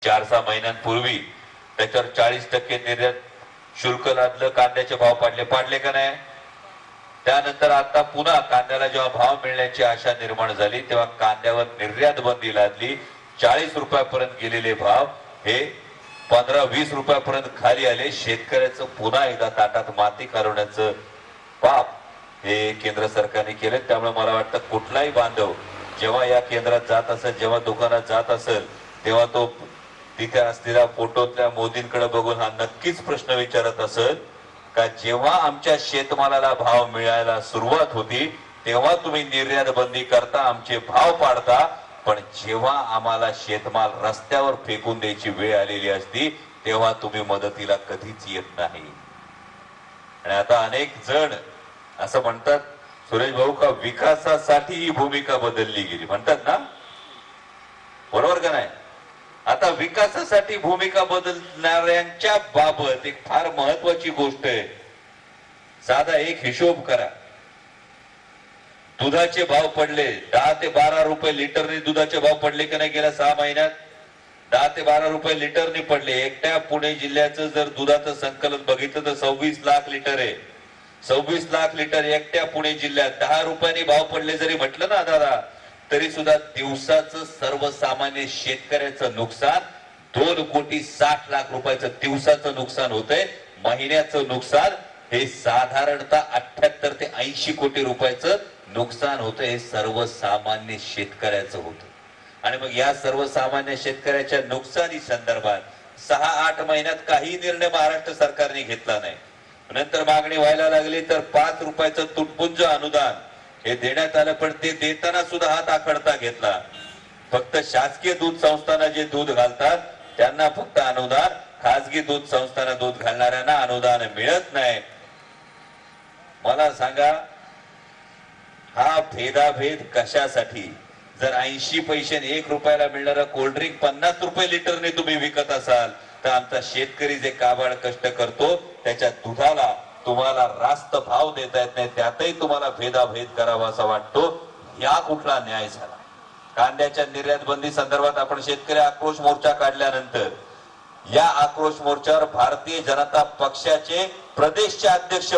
4-6 महिन्यांपूर्वी त्याच्यावर 40% निर्यात शुल्क लादलं, कांद्याचे भाव पाडले का नाही? त्यानंतर आता पुन्हा कांद्याला जेव्हा भाव मिळण्याची आशा निर्माण झाली तेव्हा कांद्यावर निर्यात बंदी लादली। 40 रुपयापर्यंत गेलेले भाव हे 15-20 रुपयापर्यंत खाली आले। शेतकऱ्याचं पुन्हा एकदा ताटात माती घालवण्याचं पाप हे केंद्र सरकारने केले। त्यामुळे मला वाटतं कुठलाही बांधव जेव्हा या केंद्रात जात असेल, जेव्हा दुकानात जात असेल, तेव्हा तो तिथे असलेल्या फोटोतल्या मोदींकडे बघून हा नक्कीच प्रश्न विचारत असेल का जेव्हा आमच्या शेतमालाला भाव मिळायला सुरुवात होती तेव्हा तुम्ही निर्यात बंदी करता, आमचे भाव पाडता, पण जेव्हा आम्हाला शेतमाल रस्त्यावर फेकून द्यायची वेळ आलेली असती तेव्हा तुम्ही मदतीला कधीच येत नाही। आणि आता अनेक जण असं म्हणतात, सुरेश भाऊ, का विकासासाठी ही भूमिका बदलली गेली म्हणतात ना, बरोबर का नाही? आता विकासासाठी भूमिका बदलणाऱ्यांच्या बाबत एक फार महत्वाची गोष्ट आहे। साधा एक हिशोब करा, दुधाचे भाव पडले 10 ते 12 रुपये लिटरने दुधाचे भाव पडले का नाही? गेल्या 6 महिन्यात 10 ते 12 रुपये लिटरने पडले। एकट्या पुणे जिल्ह्याचं जर दुधाचं संकलन बघितलं तर 26 लाख लिटर आहे। 26 लाख लिटर एकट्या पुणे जिल्ह्यात 10 रुपयांनी भाव पडले जरी म्हटलं ना दादा, तरी सुद्धा दिवसाचं सर्वसामान्य शेतकऱ्याचं नुकसान 2,60,00,000 रुपयाचं दिवसाचं नुकसान होतंय। महिन्याचं नुकसान हे साधारणतः 78 ते 80 कोटी रुपयाचं नुकसान होतं। हे सर्वसामान्य शेतकऱ्याचं होतं। आणि मग या सर्वसामान्य शेतकऱ्याच्या नुकसानी संदर्भात 6-8 महिन्यात काही निर्णय महाराष्ट्र सरकारने घेतला नाही। नंतर मागणी व्हायला लागली तर 5 रुपयाचं तुटपुंज अनुदान हे देण्यात आलं, पण ते देताना सुद्धा हात आखडता घेतला। फक्त शासकीय दूध संस्थांना जे दूध घालतात त्यांना फक्त अनुदान, खासगी दूध संस्थांना दूध घालणाऱ्यांना अनुदान मिळत नाही। मला सांगा, हा भेदाभेद कशासाठी? जर 80 पैशाने 1 रुपयाला मिळणारा कोल्ड्रिंक 50 रुपये लिटरने तुम्ही विकत असाल तर आमचा शेतकरी जे काबाड कष्ट करतो त्याच्या दुधाला तुम्हाला रास्त भाव देता येत नाही, त्यातही तुम्हाला भेदाभेद करावा असा वाटतो। या कुठला न्याय झाला? कांद्याच्या निर्यात बंदी संदर्भात आपण शेतकरी आक्रोश मोर्चा काढल्यानंतर या आक्रोश मोर्चावर भारतीय जनता पक्षाचे प्रदेशचे अध्यक्ष